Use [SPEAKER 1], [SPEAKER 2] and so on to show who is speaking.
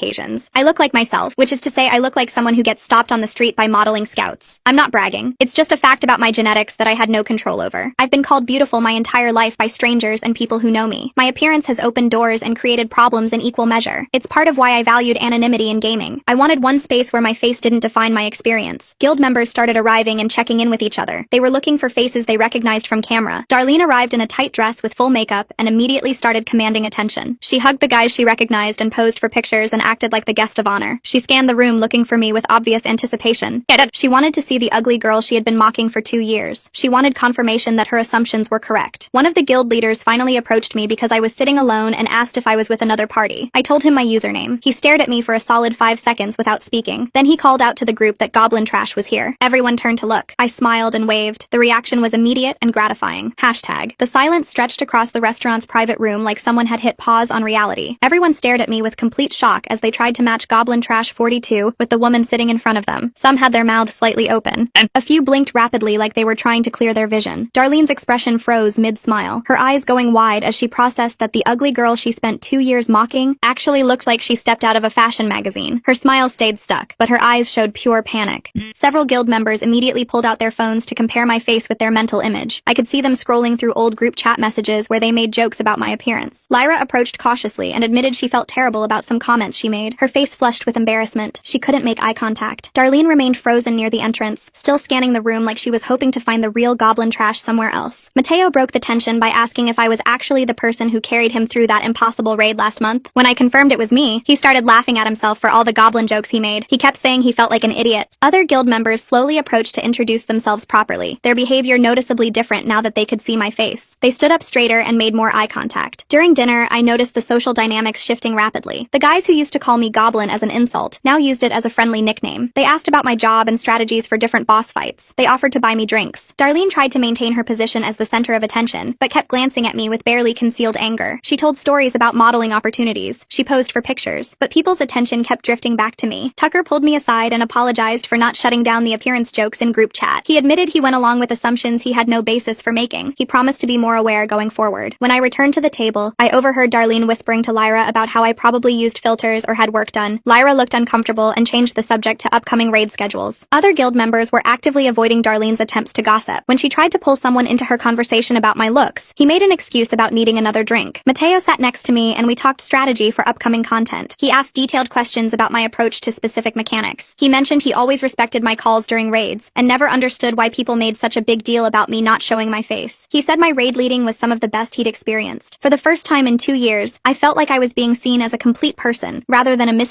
[SPEAKER 1] occasions. I look like myself, which is to say I look like someone who gets stopped on the street by modeling scouts. I'm not bragging. It's just a fact about my genetics that I had no control over. I've been called beautiful my entire life by strangers and people who know me. My appearance has opened doors and created problems in equal measure. It's part of why I valued anonymity in gaming. I wanted one space where my face didn't define my experience. Guild members started arriving and checking in with each other. They were looking for faces they recognized from camera. Darlene arrived in a tight dress with full makeup and immediately started commanding attention. She hugged the guys she recognized and posed for pictures and acted like the guest of honor. She scanned the room looking for me with obvious anticipation. She wanted to see the ugly girl she had been mocking for 2 years. She wanted confirmation that her assumptions were correct. One of the guild leaders finally approached me because I was sitting alone and asked if I was with another party. I told him my username. He stared at me for a solid 5 seconds without speaking. Then he called out to the group that Goblin Trash was here. Everyone turned to look. I smiled and waved. The reaction was immediate and gratifying. Hashtag. The silence stretched across the restaurant's private room like someone had hit pause on reality. Everyone stared at me with complete shock as they tried to match Goblin Trash 42 with the woman sitting in front of them. Some had their mouths slightly open. A few blinked rapidly like they were trying to clear their vision. Darlene's expression froze mid-smile, her eyes going wide as she processed that the ugly girl she spent 2 years mocking actually looked like she stepped out of a fashion magazine. Her smile stayed stuck, but her eyes showed pure panic. Several guild members immediately pulled out their phones to compare my face with their mental image. I could see them scrolling through old group chat messages where they made jokes about my appearance. Lyra approached cautiously and admitted she felt terrible about some comments she made. Her face flushed with embarrassment. She couldn't make eye contact. Darlene remained frozen near the entrance, still scanning the room like she was hoping to find the real Goblin Trash somewhere else. Mateo broke the tension by asking if I was actually the person who carried him through that impossible raid last month. When I confirmed it was me, he started laughing at himself for all the goblin jokes he made. He kept saying he felt like an idiot. Other guild members slowly approached to introduce themselves properly, their behavior noticeably different now that they could see my face. They stood up straighter and made more eye contact. During dinner, I noticed the social dynamics shifting rapidly. The guys who used to call me Goblin as an insult now used it as a friendly nickname. They asked about my job and strategies for different boss fights. They offered to buy me drinks. Darlene tried to maintain her position as the center of attention, but kept glancing at me with barely concealed anger. She told stories about modeling opportunities. She posed for pictures, but people's attention kept drifting back to me. Tucker pulled me aside and apologized for not shutting down the appearance jokes in group chat. He admitted he went along with assumptions he had no basis for making. He promised to be more aware going forward. When I returned to the table, I overheard Darlene whispering to Lyra about how I probably used filters or had work done. Lyra looked uncomfortable and changed the subject to upcoming raid schedules. Other guild members were actively avoiding Darlene's attempts to gossip. When she tried to pull someone into her conversation about my looks, he made an excuse about needing another drink. Mateo sat next to me and we talked strategy for upcoming content. He asked detailed questions about my approach to specific mechanics. He mentioned he always respected my calls during raids and never understood why people made such a big deal about me not showing my face. He said my raid leading was some of the best he'd experienced. For the first time in 2 years, I felt like I was being seen as a complete person rather than a mystery